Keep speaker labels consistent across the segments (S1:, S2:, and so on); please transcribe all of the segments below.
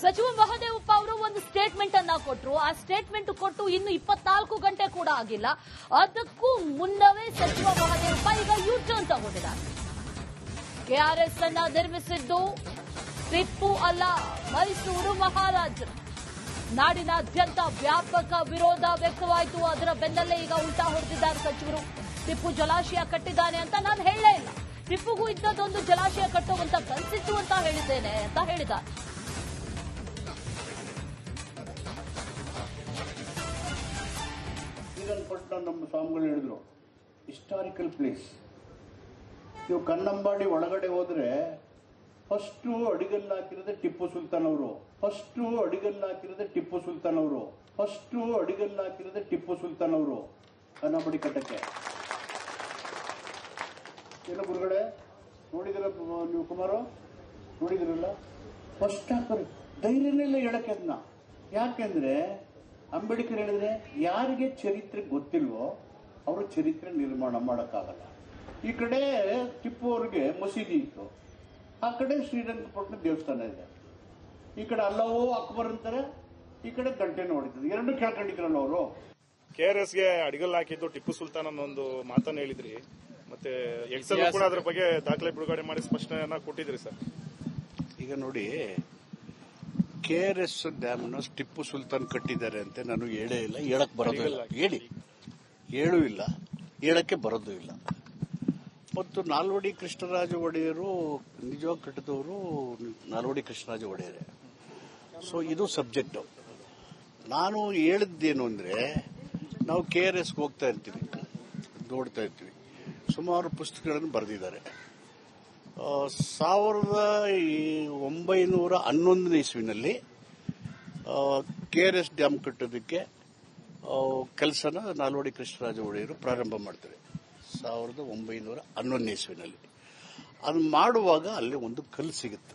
S1: ಸಚಿವ ಮಹದೇವಪ್ಪ ಅವರು ಒಂದು ಸ್ಟೇಟ್ಮೆಂಟ್ ಅನ್ನ ಕೊಟ್ಟರು. ಆ ಸ್ಟೇಟ್ಮೆಂಟ್ ಕೊಟ್ಟು ಇನ್ನು 24 ಗಂಟೆ ಕೂಡ ಆಗಿಲ್ಲ. ಅದಕ್ಕೂ ಮುನ್ನವೇ ಸಚಿವ ಮಹದೇವಪ್ಪ ಈಗ ಯೂ ಟರ್ನ್ ತಗೊಂಡಿದ್ದಾರೆ. ಕೆಆರ್ಎಸ್ ಅನ್ನ ನಿರ್ಮಿಸಿದ್ದು ಟಿಪ್ಪು ಅಲ್ಲ, ಮೈಸೂರು ಮಹಾರಾಜರು. ನಾಡಿನಾದ್ಯಂತ ವ್ಯಾಪಕ ವಿರೋಧ ವ್ಯಕ್ತವಾಯಿತು. ಅದರ ಬೆನ್ನಲ್ಲೇ ಈಗ ಉಲ್ಟಾ ಹೊಡೆದಿದ್ದಾರೆ ಸಚಿವರು. ಟಿಪ್ಪು ಜಲಾಶಯ ಕಟ್ಟಿದ್ದಾನೆ ಅಂತ ನಾನು ಹೇಳಲೇ ಇಲ್ಲ, ಟಿಪ್ಪುಗೂ ಇಂಥದ್ದೊಂದು ಜಲಾಶಯ ಕಟ್ಟುವಂತ ಕನಸಿತ್ತು ಅಂತ ಹೇಳಿದ್ದೇನೆ ಅಂತ ಹೇಳಿದ್ದಾರೆ.
S2: ಶ್ರೀರಂಗಪಟ್ಟಣ ನಮ್ಮ ಸ್ವಾಮಿಗಳು ಹೇಳಿದ್ರು ಹಿಸ್ಟಾರಿಕಲ್ ಪ್ಲೇಸ್. ನೀವು ಕನ್ನಂಬಾಡಿ ಒಳಗಡೆ ಹೋದ್ರೆ ಫಸ್ಟ್ ಅಡಿಗಲ್ಲು ಹಾಕಿರೋದೇ ಟಿಪ್ಪು ಸುಲ್ತಾನ್ ಅವರು. ಕನ್ನಂಬಾಡಿ ಕಟ್ಟಕ್ಕೆ ಏನೋ ಗುರುಗಳೇ ನೋಡಿದಿರ ನೀವು, ಕುಮಾರು ನೋಡಿದಿರಲ್ಲ, ಫಸ್ಟ್ ಹಾಕೋರು ಧೈರ್ಯನೇ ಇಲ್ಲ ಹೇಳಕ್ಕೆ ಅದನ್ನ. ಯಾಕೆಂದ್ರೆ ಅಂಬೇಡ್ಕರ್ ಹೇಳಿದ್ರೆ ಯಾರಿಗೆ ಚರಿತ್ರೆ ಗೊತ್ತಿಲ್ವೋ ಅವರು ಚರಿತ್ರೆ ನಿರ್ಮಾಣ ಮಾಡೋಕ್ಕಾಗಲ್ಲ. ಈ ಕಡೆ ಟಿಪ್ಪು ಅವ್ರಿಗೆ ಮಸೀದಿ ಇತ್ತು, ಆ ಕಡೆ ಶ್ರೀರಂಗಪಟ್ಟಣ ದೇವಸ್ಥಾನ ಇದೆ. ಈ ಕಡೆ ಅಲ್ಲವೋ ಅಕ್ಬರ್ ಅಂತಾರೆ, ಈ ಕಡೆ ಗಂಟೆನೂ ಹೊಡಿತಾರೆ. ಎರಡು ಕೇಳ್ಕೊಂಡಿದ್ರಲ್ಲ ಅವರು.
S3: ಕೆಆರ್ಎಸ್ಗೆ ಅಡಿಗಲ್ ಹಾಕಿದ್ದು ಟಿಪ್ಪು ಸುಲ್ತಾನ್ ಅನ್ನೊಂದು ಮಾತನ್ನು ಹೇಳಿದ್ರಿ, ಮತ್ತೆ ಎಕ್ಸೆಲ್ ಕೂಡ ಅದ್ರ ಬಗ್ಗೆ ದಾಖಲೆ ಬಿಡುಗಡೆ ಮಾಡಿ ಸ್ಪಷ್ಟನೆಯನ್ನ ಕೊಟ್ಟಿದ್ರಿ ಸರ್.
S2: ಈಗ ನೋಡಿ, ಕೆಆರ್ಎಸ್ ಡ್ಯಾಮ್ ನ ಟಿಪ್ಪು ಸುಲ್ತಾನ್ ಕಟ್ಟಿದ್ದಾರೆ ಅಂತ ನಾನು ಹೇಳೇ ಇಲ್ಲ, ಹೇಳಕ್ ಬರೋದು ಇಲ್ಲ, ಹೇಳೂ ಇಲ್ಲ, ಹೇಳಕ್ಕೆ ಬರೋದು ಇಲ್ಲ. ಮತ್ತು ನಾಲ್ವಡಿ ಕೃಷ್ಣರಾಜ ಒಡೆಯರು ನಿಜವಾಗಿ ಕಟ್ಟಿದವರು ನಾಲ್ವಡಿ ಕೃಷ್ಣರಾಜ ಒಡೆಯರೇ. ಸೊ ಇದು ಸಬ್ಜೆಕ್ಟ್. ನಾನು ಹೇಳಿದ್ದೇನು ಅಂದ್ರೆ, ನಾವು ಕೆಆರ್ಎಸ್ಗೆ ಹೋಗ್ತಾ ಇರ್ತೀವಿ, ನೋಡ್ತಾ ಇರ್ತೀವಿ, ಸುಮಾರು ಪುಸ್ತಕಗಳನ್ನು ಬರೆದಿದ್ದಾರೆ. 1911 ಇಸ್ವಿನಲ್ಲಿ ಕೆಆರ್ಎಸ್ ಡ್ಯಾಮ್ ಕಟ್ಟೋದಕ್ಕೆ ಕೆಲಸನ ನಾಲ್ವಡಿ ಕೃಷ್ಣರಾಜ ಒಡೆಯರು ಪ್ರಾರಂಭ ಮಾಡ್ತಾರೆ 1911 ಇಸ್ವಿನಲ್ಲಿ. ಅದು ಮಾಡುವಾಗ ಅಲ್ಲಿ ಒಂದು ಕಲ್ಲು ಸಿಗುತ್ತೆ.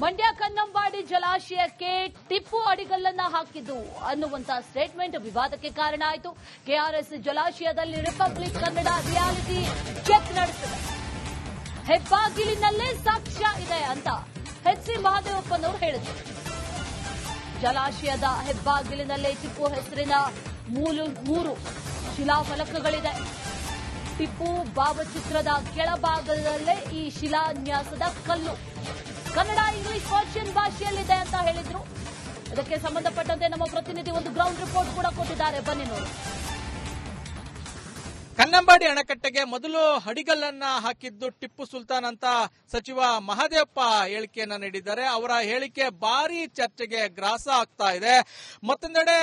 S1: ಮಂಡ್ಯ ಕನ್ನಂಬಾಡಿ ಜಲಾಶಯಕ್ಕೆ ಟಿಪ್ಪು ಅಡಿಗಲ್ಲನ್ನ ಹಾಕಿದ್ದು ಅನ್ನುವಂತ ಸ್ಟೇಟ್ಮೆಂಟ್ ವಿವಾದಕ್ಕೆ ಕಾರಣ ಆಯಿತು. ಕೆಆರ್ಎಸ್ ಜಲಾಶಯದಲ್ಲಿ ರಿಪಬ್ಲಿಕ್ ಕನ್ನಡ ರಿಯಾಲಿಟಿ ಚೆಕ್ ನಡೆಸಿದೆ. ಹೆಬ್ಬಾಗಿಲಿನಲ್ಲೇ ಸಾಕ್ಷ್ಯ ಇದೆ ಅಂತ ಎಚ್.ಸಿ. ಮಹದೇವಪ್ಪನವರು ಹೇಳಿದರು. ಜಲಾಶಯದ ಹೆಬ್ಬಾಗಿಲಿನಲ್ಲೇ ಟಿಪ್ಪು ಹೆಸರಿನ 3 ಶಿಲಾಫಲಕಗಳಿದೆ. ಟಿಪ್ಪು ಭಾವಚಿತ್ರದ ಕೆಳಭಾಗದಲ್ಲೇ ಈ ಶಿಲಾನ್ಯಾಸದ ಕಲ್ಲು ಕನ್ನಡ, ಇಂಗ್ಲಿಷ್, ಪರ್ಷಿಯನ್ ಭಾಷೆಯಲ್ಲಿದೆ ಅಂತ ಹೇಳಿದ್ರು. ಅದಕ್ಕೆ ಸಂಬಂಧಪಟ್ಟಂತೆ ನಮ್ಮ ಪ್ರತಿನಿಧಿ ಒಂದು ಗ್ರೌಂಡ್ ರಿಪೋರ್ಟ್ ಕೂಡ ಕೊಟ್ಟಿದ್ದಾರೆ, ಬನ್ನಿ ನೋಡಿ.
S4: ಕನ್ನಂಬಾಡಿ ಅಣೆಕಟ್ಟೆಗೆ ಮೊದಲು ಅಡಿಗಲ್ಲನ್ನ ಹಾಕಿದ್ದು ಟಿಪ್ಪು ಸುಲ್ತಾನ್ ಅಂತ ಸಚಿವ ಮಹದೇವಪ್ಪ ಹೇಳಿಕೆಯನ್ನ ನೀಡಿದ್ದಾರೆ. ಅವರ ಹೇಳಿಕೆ ಭಾರಿ ಚರ್ಚೆಗೆ ಗ್ರಾಸ ಆಗ್ತಾ ಇದೆ. ಮತ್ತೊಂದೆಡೆ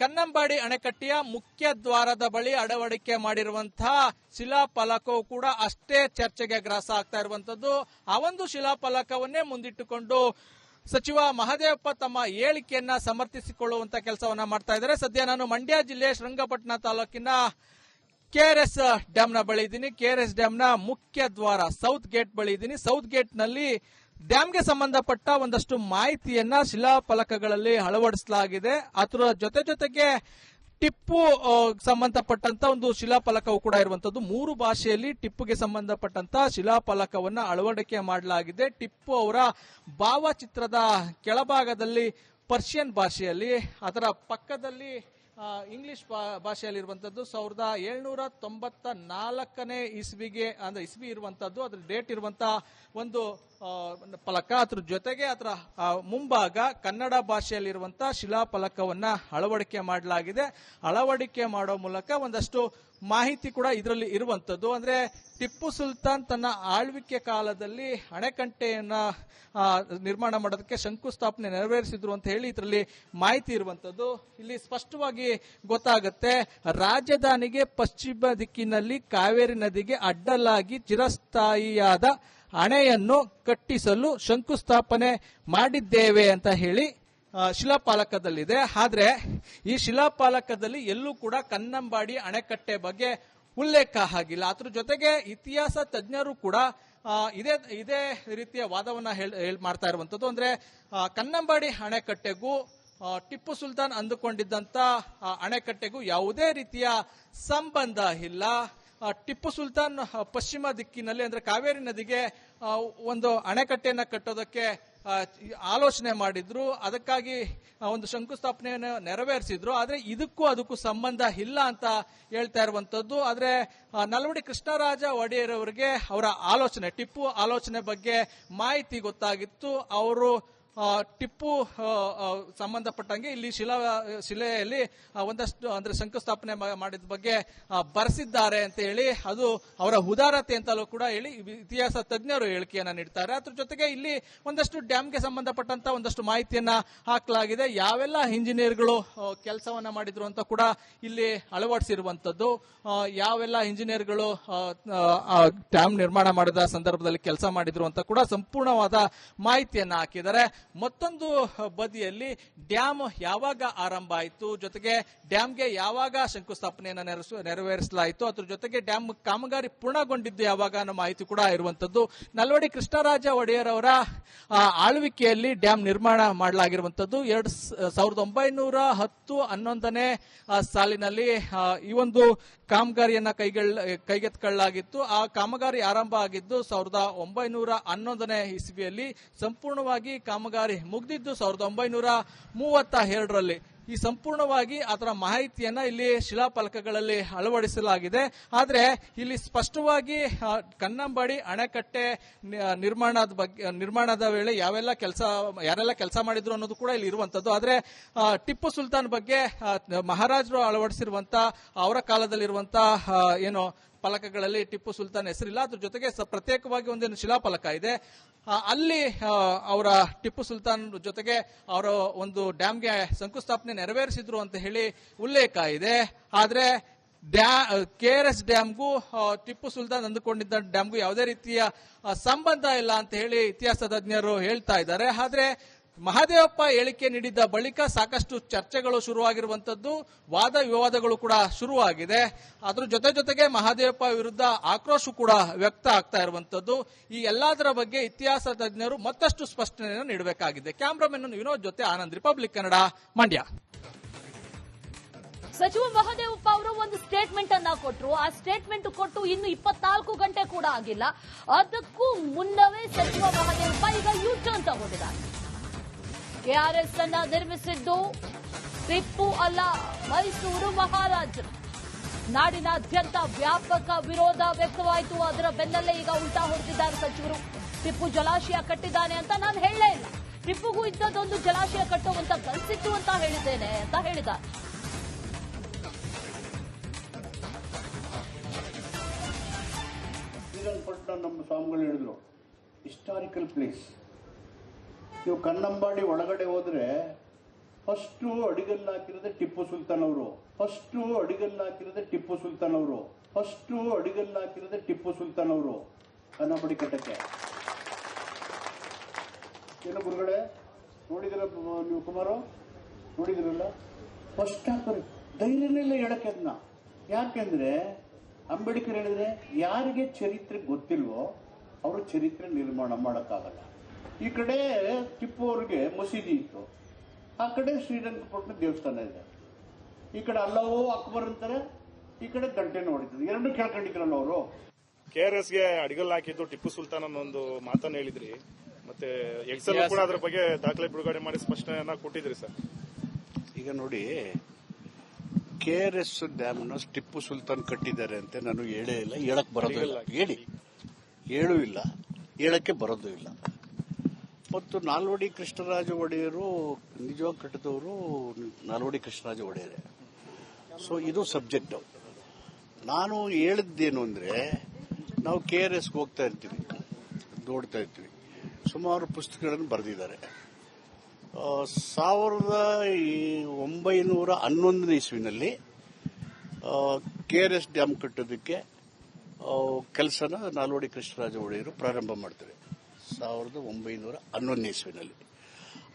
S4: ಕನ್ನಂಬಾಡಿ ಅಣೆಕಟ್ಟೆಯ ಮುಖ್ಯ ದ್ವಾರದ ಬಳಿ ಅಳವಡಿಕೆ ಮಾಡಿರುವಂತಹ ಶಿಲಾಫಲಕವು ಕೂಡ ಅಷ್ಟೇ ಚರ್ಚೆಗೆ ಗ್ರಾಸ ಆಗ್ತಾ ಇರುವಂತದ್ದು. ಆ ಒಂದು ಶಿಲಾಫಲಕವನ್ನೇ ಮುಂದಿಟ್ಟುಕೊಂಡು ಸಚಿವ ಮಹದೇವಪ್ಪ ತಮ್ಮ ಹೇಳಿಕೆಯನ್ನ ಸಮರ್ಥಿಸಿಕೊಳ್ಳುವಂತ ಕೆಲಸವನ್ನ ಮಾಡ್ತಾ ಇದ್ದಾರೆ. ಸದ್ಯ ನಾನು ಮಂಡ್ಯ ಜಿಲ್ಲೆ ಶ್ರೀರಂಗಪಟ್ಟಣ ತಾಲೂಕಿನ ಕೆಆರ್ಎಸ್ ಡ್ಯಾಮ್ನ ಬಳಿ ಇದ್ದೀನಿ. ಕೆಆರ್ಎಸ್ ಡ್ಯಾಮ್ನ ಮುಖ್ಯ ದ್ವಾರ ಸೌತ್ ಗೇಟ್ ಬಳಿ ಇದ್ದೀನಿ. ಸೌತ್ ಗೇಟ್ ನಲ್ಲಿ ಡ್ಯಾಮ್ಗೆ ಸಂಬಂಧಪಟ್ಟ ಒಂದಷ್ಟು ಮಾಹಿತಿಯನ್ನ ಶಿಲಾಫಲಕಗಳಲ್ಲಿ ಅಳವಡಿಸಲಾಗಿದೆ. ಅದರ ಜೊತೆಗೆ ಟಿಪ್ಪು ಸಂಬಂಧಪಟ್ಟಂತ ಒಂದು ಶಿಲಾಫಲಕವು ಕೂಡ ಇರುವಂತದ್ದು. 3 ಭಾಷೆಯಲ್ಲಿ ಟಿಪ್ಪುಗೆ ಸಂಬಂಧಪಟ್ಟಂತ ಶಿಲಾಫಲಕವನ್ನ ಅಳವಡಿಕೆ ಮಾಡಲಾಗಿದೆ. ಟಿಪ್ಪು ಅವರ ಭಾವಚಿತ್ರದ ಕೆಳಭಾಗದಲ್ಲಿ ಪರ್ಷಿಯನ್ ಭಾಷೆಯಲ್ಲಿ, ಅದರ ಪಕ್ಕದಲ್ಲಿ ಇಂಗ್ಲಿಷ್ ಭಾಷೆಯಲ್ಲಿರುವಂತದ್ದು. 1794 ಇಸ್ವಿಗೆ ಅಂದ್ರೆ ಇಸ್ವಿ ಇರುವಂತದ್ದು, ಅದ್ರ ಡೇಟ್ ಇರುವಂತಹ ಒಂದು ಫಲಕ. ಅದ್ರ ಜೊತೆಗೆ ಅದರ ಮುಂಭಾಗ ಕನ್ನಡ ಭಾಷೆಯಲ್ಲಿರುವಂತಹ ಶಿಲಾಫಲಕವನ್ನ ಅಳವಡಿಕೆ ಮಾಡಲಾಗಿದೆ. ಅಳವಡಿಕೆ ಮಾಡೋ ಮೂಲಕ ಒಂದಷ್ಟು ಮಾಹಿತಿ ಕೂಡ ಇದರಲ್ಲಿ ಇರುವಂತದ್ದು. ಅಂದ್ರೆ ಟಿಪ್ಪು ಸುಲ್ತಾನ್ ತನ್ನ ಆಳ್ವಿಕೆ ಕಾಲದಲ್ಲಿ ಅಣೆಕಟ್ಟೆಯನ್ನ ನಿರ್ಮಾಣ ಮಾಡೋದಕ್ಕೆ ಶಂಕುಸ್ಥಾಪನೆ ನೆರವೇರಿಸಿದ್ರು ಅಂತ ಹೇಳಿ ಇದರಲ್ಲಿ ಮಾಹಿತಿ ಇರುವಂತದ್ದು. ಇಲ್ಲಿ ಸ್ಪಷ್ಟವಾಗಿ ಗೊತ್ತಾಗುತ್ತೆ, ರಾಜಧಾನಿಗೆ ಪಶ್ಚಿಮ ದಿಕ್ಕಿನಲ್ಲಿ ಕಾವೇರಿ ನದಿಗೆ ಅಡ್ಡಲಾಗಿ ಚಿರಸ್ಥಾಯಿಯಾದ ಅಣೆಯನ್ನು ಕಟ್ಟಿಸಲು ಶಂಕುಸ್ಥಾಪನೆ ಮಾಡಿದ್ದೇವೆ ಅಂತ ಹೇಳಿ ಶಿಲಾಫಲಕದಲ್ಲಿದೆ. ಆದ್ರೆ ಈ ಶಿಲಾಫಲಕದಲ್ಲಿ ಎಲ್ಲೂ ಕೂಡ ಕನ್ನಂಬಾಡಿ ಅಣೆಕಟ್ಟೆ ಬಗ್ಗೆ ಉಲ್ಲೇಖ ಆಗಿಲ್ಲ. ಅದ್ರ ಜೊತೆಗೆ ಇತಿಹಾಸ ತಜ್ಞರು ಕೂಡ ಇದೇ ರೀತಿಯ ವಾದವನ್ನ ಮಾಡ್ತಾ ಇರುವಂತದ್ದು. ಅಂದ್ರೆ ಕನ್ನಂಬಾಡಿ ಅಣೆಕಟ್ಟೆಗೂ ಟಿಪ್ಪು ಸುಲ್ತಾನ್ ಅಂದುಕೊಂಡಿದ್ದಂತ ಅಣೆಕಟ್ಟೆಗೂ ಯಾವುದೇ ರೀತಿಯ ಸಂಬಂಧ ಇಲ್ಲ. ಟಿಪ್ಪು ಸುಲ್ತಾನ್ ಪಶ್ಚಿಮ ದಿಕ್ಕಿನಲ್ಲಿ ಅಂದ್ರೆ ಕಾವೇರಿ ನದಿಗೆ ಒಂದು ಅಣೆಕಟ್ಟೆಯನ್ನ ಕಟ್ಟೋದಕ್ಕೆ ಆಲೋಚನೆ ಮಾಡಿದ್ರು. ಅದಕ್ಕಾಗಿ ಒಂದು ಶಂಕುಸ್ಥಾಪನೆಯನ್ನು ನೆರವೇರಿಸಿದ್ರು. ಆದ್ರೆ ಅದಕ್ಕೂ ಸಂಬಂಧ ಇಲ್ಲ ಅಂತ ಹೇಳ್ತಾ ಇರುವಂತದ್ದು. ಆದ್ರೆ ನಲ್ವಡಿ ಕೃಷ್ಣರಾಜ ಒಡೆಯರ್ ಅವರಿಗೆ ಅವರ ಆಲೋಚನೆ, ಟಿಪ್ಪು ಆಲೋಚನೆ ಬಗ್ಗೆ ಮಾಹಿತಿ ಗೊತ್ತಾಗಿತ್ತು. ಅವರು ಟಿಪ್ಪು ಸಂಬಂಧಪಟ್ಟಂಗೆ ಇಲ್ಲಿ ಶಿಲೆಯಲ್ಲಿ ಒಂದಷ್ಟು ಅಂದ್ರೆ ಶಂಕುಸ್ಥಾಪನೆ ಮಾಡಿದ ಬಗ್ಗೆ ಬರೆಸಿದ್ದಾರೆ ಅಂತ ಹೇಳಿ, ಅದು ಅವರ ಉದಾರತೆ ಅಂತಲೂ ಕೂಡ ಹೇಳಿ ಇತಿಹಾಸ ತಜ್ಞರು ಹೇಳಿಕೆಯನ್ನ ನೀಡ್ತಾರೆ. ಅದ್ರ ಜೊತೆಗೆ ಇಲ್ಲಿ ಒಂದಷ್ಟು ಡ್ಯಾಮ್ಗೆ ಸಂಬಂಧಪಟ್ಟಂತ ಒಂದಷ್ಟು ಮಾಹಿತಿಯನ್ನ ಹಾಕಲಾಗಿದೆ. ಯಾವೆಲ್ಲ ಇಂಜಿನಿಯರ್ಗಳು ಕೆಲಸವನ್ನ ಮಾಡಿದ್ರು ಅಂತ ಕೂಡ ಇಲ್ಲಿ ಅಳವಡಿಸಿರುವಂತದ್ದು, ಯಾವೆಲ್ಲ ಇಂಜಿನಿಯರ್ಗಳು ಡ್ಯಾಮ್ ನಿರ್ಮಾಣ ಮಾಡಿದ ಸಂದರ್ಭದಲ್ಲಿ ಕೆಲಸ ಮಾಡಿದ್ರು ಅಂತ ಕೂಡ ಸಂಪೂರ್ಣವಾದ ಮಾಹಿತಿಯನ್ನ ಹಾಕಿದ್ದಾರೆ. ಮತ್ತೊಂದು ಬದಿಯಲ್ಲಿ ಡ್ಯಾಮ್ ಯಾವಾಗ ಆರಂಭ ಆಯಿತು, ಜೊತೆಗೆ ಡ್ಯಾಮ್ಗೆ ಯಾವಾಗ ಶಂಕುಸ್ಥಾಪನೆಯನ್ನು ನೆರವೇರಿಸಲಾಯಿತು, ಅದ್ರ ಜೊತೆಗೆ ಡ್ಯಾಮ್ ಕಾಮಗಾರಿ ಪೂರ್ಣಗೊಂಡಿದ್ದು ಯಾವಾಗ ಅನ್ನೋ ಮಾಹಿತಿ ಕೂಡ ಇರುವಂತದ್ದು. ನಲ್ವಡಿ ಕೃಷ್ಣರಾಜ ಒಡೆಯರ್ ಅವರ ಆಳ್ವಿಕೆಯಲ್ಲಿ ಡ್ಯಾಮ್ ನಿರ್ಮಾಣ ಮಾಡಲಾಗಿರುವಂತದ್ದು. 1910-11ನೇ ಸಾಲಿನಲ್ಲಿ ಈ ಒಂದು ಕಾಮಗಾರಿಯನ್ನ ಕೈಗೆತ್ತಿಕೊಳ್ಳಲಾಗಿತ್ತು. ಆ ಕಾಮಗಾರಿ ಆರಂಭ ಆಗಿದ್ದು 1911ನೇ ಇಸ್ವಿಯಲ್ಲಿ. ಸಂಪೂರ್ಣವಾಗಿ ಕಾಮಗಾರಿ ಮುಗಿದಿದ್ದು 1932ರಲ್ಲಿ. ಈ ಸಂಪೂರ್ಣವಾಗಿ ಅದರ ಮಾಹಿತಿಯನ್ನ ಇಲ್ಲಿ ಶಿಲಾಫಲಕಗಳಲ್ಲಿ ಅಳವಡಿಸಲಾಗಿದೆ. ಆದ್ರೆ ಇಲ್ಲಿ ಸ್ಪಷ್ಟವಾಗಿ ಕನ್ನಂಬಾಡಿ ಅಣೆಕಟ್ಟೆ ನಿರ್ಮಾಣದ ವೇಳೆ ಯಾರೆಲ್ಲ ಕೆಲಸ ಮಾಡಿದ್ರು ಅನ್ನೋದು ಕೂಡ ಇಲ್ಲಿ ಇರುವಂತದ್ದು. ಆದ್ರೆ ಟಿಪ್ಪು ಸುಲ್ತಾನ್ ಬಗ್ಗೆ ಮಹಾರಾಜರು ಅಳವಡಿಸಿರುವಂತ ಅವರ ಕಾಲದಲ್ಲಿರುವಂತ ಏನು ಫಲಕಗಳಲ್ಲಿ ಟಿಪ್ಪು ಸುಲ್ತಾನ್ ಹೆಸರಿಲ್ಲ. ಅದ್ರ ಜೊತೆಗೆ ಪ್ರತ್ಯೇಕವಾಗಿ ಒಂದೇನು ಶಿಲಾಫಲಕ ಇದೆ, ಅಲ್ಲಿ ಅವರ ಟಿಪ್ಪು ಸುಲ್ತಾನ್ ಜೊತೆಗೆ ಅವರ ಒಂದು ಡ್ಯಾಮ್ಗೆ ಶಂಕುಸ್ಥಾಪನೆ ನೆರವೇರಿಸಿದ್ರು ಅಂತ ಹೇಳಿ ಉಲ್ಲೇಖ ಇದೆ. ಆದ್ರೆ KRS ಡ್ಯಾಮ್ಗೂ ಟಿಪ್ಪು ಸುಲ್ತಾನ್ ಅಂದುಕೊಂಡಿದ್ದ ಡ್ಯಾಮ್ಗೂ ಯಾವುದೇ ರೀತಿಯ ಸಂಬಂಧ ಇಲ್ಲ ಅಂತ ಹೇಳಿ ಇತಿಹಾಸ ತಜ್ಞರು ಹೇಳ್ತಾ ಇದ್ದಾರೆ. ಆದ್ರೆ ಮಹದೇವಪ್ಪ ಹೇಳಿಕೆ ನೀಡಿದ್ದ ಬಳಿಕ ಸಾಕಷ್ಟು ಚರ್ಚೆಗಳು ಶುರುವಾಗಿರುವಂತದ್ದು, ವಾದ ವಿವಾದಗಳು ಕೂಡ ಶುರುವಾಗಿದೆ. ಅದ್ರ ಜೊತೆಗೆ ಮಹದೇವಪ್ಪ ವಿರುದ್ಧ ಆಕ್ರೋಶ ಕೂಡ ವ್ಯಕ್ತ ಆಗ್ತಾ ಇರುವಂತದ್ದು. ಈ ಎಲ್ಲದರ ಬಗ್ಗೆ ಇತಿಹಾಸ ತಜ್ಞರು ಮತ್ತಷ್ಟು ಸ್ಪಷ್ಟನೆಯನ್ನು ನೀಡಬೇಕಾಗಿದೆ. ಕ್ಯಾಮ್ರಾಮನ್ ವಿನೋದ್ ಜೊತೆ ಆನಂದ್, ರಿಪಬ್ಲಿಕ್ ಕನ್ನಡ, ಮಂಡ್ಯ.
S1: ಸಚಿವ ಮಹದೇವಪ್ಪ ಅವರು ಒಂದು ಸ್ಟೇಟ್ಮೆಂಟ್ ಅನ್ನ ಕೊಟ್ಟರು. ಆ ಸ್ಟೇಟ್ಮೆಂಟ್ ಕೊಟ್ಟು ಇನ್ನು 24 ಗಂಟೆ ಕೂಡ ಆಗಿಲ್ಲ. ಅದಕ್ಕೂ ಮುನ್ನವೇ ಸಚಿವ ಮಹದೇವಪ್ಪ ಈಗ ಯೂಟರ್ನ್ ತಗೊಂಡಿದ್ದಾರೆ. KRS ಅನ್ನ ನಿರ್ಮಿಸಿದ್ದು ಟಿಪ್ಪು ಅಲ್ಲ, ಮೈಸೂರು ಮಹಾರಾಜರು. ನಾಡಿನಾದ್ಯಂತ ವ್ಯಾಪಕ ವಿರೋಧ ವ್ಯಕ್ತವಾಯಿತು. ಅದರ ಬೆನ್ನಲ್ಲೇ ಈಗ ಉಲ್ಟಾ ಹೊರಟಿದ್ದಾರೆ ಸಚಿವರು. ಟಿಪ್ಪು ಜಲಾಶಯ ಕಟ್ಟಿದ್ದಾನೆ ಅಂತ ನಾನು ಹೇಳಲೇ ಇಲ್ಲ, ಟಿಪ್ಪುಗೂ ಇದ್ದದೊಂದು ಜಲಾಶಯ ಕಟ್ಟುವಂತ ಕನಸಿತ್ತು ಅಂತ ಹೇಳಿದ್ದೇನೆ ಅಂತ ಹೇಳಿದ್ದಾರೆ.
S2: ಶ್ರೀರಂಗಪಟ್ಟಣ ನಮ್ಮ ಸ್ವಾಮಿಗಳು ಹೇಳಿದ್ರು ಹಿಸ್ಟಾರಿಕಲ್ ಪ್ಲೇಸ್. ನೀವು ಕನ್ನಂಬಾಡಿ ಒಳಗಡೆ ಹೋದ್ರೆ ಫಸ್ಟು ಅಡಿಗಲ್ಲು ಹಾಕಿರೋದೇ ಟಿಪ್ಪು ಸುಲ್ತಾನ್ ಅವರು. ಕನ್ನಂಬಾಡಿ ಕಟ್ಟಕ್ಕೆ ಏನು ಗುರುಗಳೇ, ನೋಡಿದಿರ ನೀವು ಕುಮಾರು, ನೋಡಿದಿರಲ್ಲ? ಫಸ್ಟ್ ಹಾಕೋರಿ, ಧೈರ್ಯನೇ ಇಲ್ಲ ಹೇಳಕ್ಕೆ ಅದನ್ನ. ಯಾಕೆಂದ್ರೆ ಅಂಬೇಡ್ಕರ್ ಹೇಳಿದ್ರೆ ಯಾರಿಗೆ ಚರಿತ್ರೆ ಗೊತ್ತಿಲ್ವೋ ಅವರು ಚರಿತ್ರೆ ನಿರ್ಮಾಣ ಮಾಡೋಕ್ಕಾಗಲ್ಲ. ಈ ಕಡೆ ಟಿಪ್ಪು ಅವ್ರಿಗೆ ಮಸೀದಿ ಇತ್ತು, ಆ ಕಡೆ ಶ್ರೀರಂಗಪಟ್ಟಣ ದೇವಸ್ಥಾನ ಇದೆ. ಈ ಕಡೆ ಅಲ್ಲವೋ ಅಕ್ಬರ್ ಅಂತಾರೆ, ಈ ಕಡೆ ಗಂಟೆನೂ ಹೊಡಿತದೆ. ಎರಡು ಕೇಳ್ಕೊಂಡಿದ್ರಲ್ಲ ಅವರು.
S3: KRSಗೆ ಅಡಿಗಲ್ ಹಾಕಿದ್ದು ಟಿಪ್ಪು ಸುಲ್ತಾನ್ ಅನ್ನೋ ಒಂದು ಮಾತನ್ನ ಹೇಳಿದ್ರಿ. ಮತ್ತೆ ಎಕ್ಸೆಲ್ ಕೂಡ ಅದ್ರ ಬಗ್ಗೆ ದಾಖಲೆ ಬಿಡುಗಡೆ ಮಾಡಿ ಸ್ಪಷ್ಟನೆಯನ್ನ ಕೊಟ್ಟಿದ್ರಿ ಸರ್.
S2: ಈಗ ನೋಡಿ, KRS ಡ್ಯಾಮ್ ನ ಟಿಪ್ಪು ಸುಲ್ತಾನ್ ಕಟ್ಟಿದ್ದಾರೆ ಅಂತ ನಾನು ಹೇಳೇ ಇಲ್ಲ, ಹೇಳಕ್ ಬರೋದು ಇಲ್ಲ. ಹೇಳೂ ಇಲ್ಲ, ಹೇಳಕ್ಕೆ ಬರೋದು ಇಲ್ಲ. ಮತ್ತು ನಾಲ್ವಡಿ ಕೃಷ್ಣರಾಜ ಒಡೆಯರು ನಿಜವಾಗಿ ಕಟ್ಟಿದವರು ನಾಲ್ವಡಿ ಕೃಷ್ಣರಾಜ ಒಡೆಯರೇ. ಸೊ ಇದು ಸಬ್ಜೆಕ್ಟ್. ನಾನು ಹೇಳಿದ್ದೇನು ಅಂದ್ರೆ, ನಾವು KRSಗೆ ಹೋಗ್ತಾ ಇರ್ತೀವಿ, ನೋಡ್ತಾ ಇರ್ತೀವಿ, ಸುಮಾರು ಪುಸ್ತಕಗಳನ್ನು ಬರೆದಿದ್ದಾರೆ. 1911ನೇ ಇಸ್ವಿನಲ್ಲಿ KRS ಡ್ಯಾಮ್ ಕಟ್ಟೋದಕ್ಕೆ ಕೆಲಸನ ನಾಲ್ವಡಿ ಕೃಷ್ಣರಾಜ ಒಡೆಯರು ಪ್ರಾರಂಭ ಮಾಡ್ತಾರೆ 1911ನೇ ಇಸ್ವಿನಲ್ಲಿ.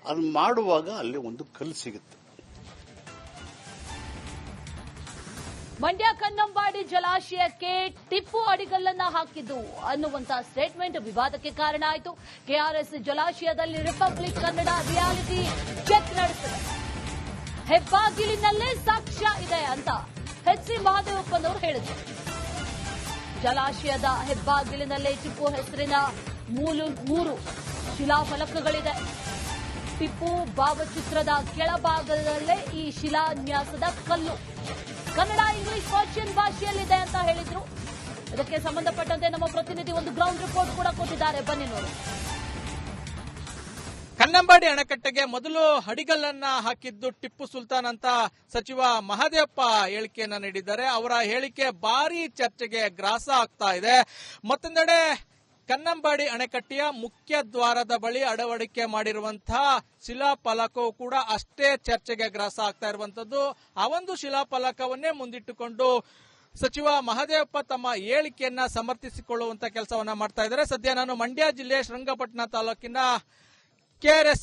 S2: ಅದು ಮಾಡುವಾಗ ಅಲ್ಲಿ ಒಂದು ಕಲ್ಲು ಸಿಗುತ್ತೆ.
S1: ಮಂಡ್ಯ ಕನ್ನಂಬಾಡಿ ಜಲಾಶಯಕ್ಕೆ ಟಿಪ್ಪು ಅಡಿಗಲ್ಲನ್ನ ಹಾಕಿದ್ದು ಅನ್ನುವಂತಹ ಸ್ಟೇಟ್ಮೆಂಟ್ ವಿವಾದಕ್ಕೆ ಕಾರಣ ಆಯಿತು. KRS ಜಲಾಶಯದಲ್ಲಿ ರಿಪಬ್ಲಿಕ್ ಕನ್ನಡ ರಿಯಾಲಿಟಿ ಚೆಕ್ ನಡೆಸಿದೆ. ಹೆಬ್ಬಾಗಿಲಿನಲ್ಲೇ ಸಾಕ್ಷ್ಯ ಇದೆ ಅಂತ HC ಮಹದೇವಪ್ಪನವರು ಹೇಳಿದರು. ಜಲಾಶಯದ ಹೆಬ್ಬಾಗಿಲಿನಲ್ಲೇ ಟಿಪ್ಪು ಹೆಸರಿನ 3 ಶಿಲಾಫಲಕಗಳಿದೆ. ಟಿಪ್ಪು ಭಾವಚಿತ್ರದ ಕೆಳಭಾಗದಲ್ಲೇ ಈ ಶಿಲಾನ್ಯಾಸದ ಕಲ್ಲು ಕನ್ನಡ, ಇಂಗ್ಲಿಷ್, ಪರ್ಷಿಯನ್ ಭಾಷೆಯಲ್ಲಿದೆ ಅಂತ ಹೇಳಿದ್ರು. ಇದಕ್ಕೆ ಸಂಬಂಧಪಟ್ಟಂತೆ ನಮ್ಮ ಪ್ರತಿನಿಧಿ ಒಂದು ಗ್ರೌಂಡ್ ರಿಪೋರ್ಟ್ ಕೂಡ ಕೊಟ್ಟಿದ್ದಾರೆ, ಬನ್ನಿ ನೋಡಿ.
S4: ಕನ್ನಂಬಾಡಿ ಅಣೆಕಟ್ಟೆಗೆ ಮೊದಲು ಅಡಿಗಲ್ಲನ್ನ ಹಾಕಿದ್ದು ಟಿಪ್ಪು ಸುಲ್ತಾನ್ ಅಂತ ಸಚಿವ ಮಹದೇವಪ್ಪ ಹೇಳಿಕೆಯನ್ನ ನೀಡಿದ್ದಾರೆ. ಅವರ ಹೇಳಿಕೆ ಭಾರಿ ಚರ್ಚೆಗೆ ಗ್ರಾಸ ಆಗ್ತಾ ಇದೆ. ಮತ್ತೊಂದೆಡೆ ಕನ್ನಂಬಾಡಿ ಅಣೆಕಟ್ಟೆಯ ಮುಖ್ಯ ದ್ವಾರದ ಬಳಿ ಅಳವಡಿಕೆ ಮಾಡಿರುವಂತಹ ಶಿಲಾಫಲಕವು ಕೂಡ ಅಷ್ಟೇ ಚರ್ಚೆಗೆ ಗ್ರಾಸ ಆಗ್ತಾ ಇರುವಂತದ್ದು. ಆ ಒಂದು ಶಿಲಾಫಲಕವನ್ನೇ ಮುಂದಿಟ್ಟುಕೊಂಡು ಸಚಿವ ಮಹದೇವಪ್ಪ ತಮ್ಮ ಹೇಳಿಕೆಯನ್ನ ಸಮರ್ಥಿಸಿಕೊಳ್ಳುವಂತ ಕೆಲಸವನ್ನ ಮಾಡ್ತಾ ಇದ್ದಾರೆ. ಸದ್ಯ ನಾನು ಮಂಡ್ಯ ಜಿಲ್ಲೆ ಶ್ರೀರಂಗಪಟ್ಟಣ ತಾಲೂಕಿನ KRS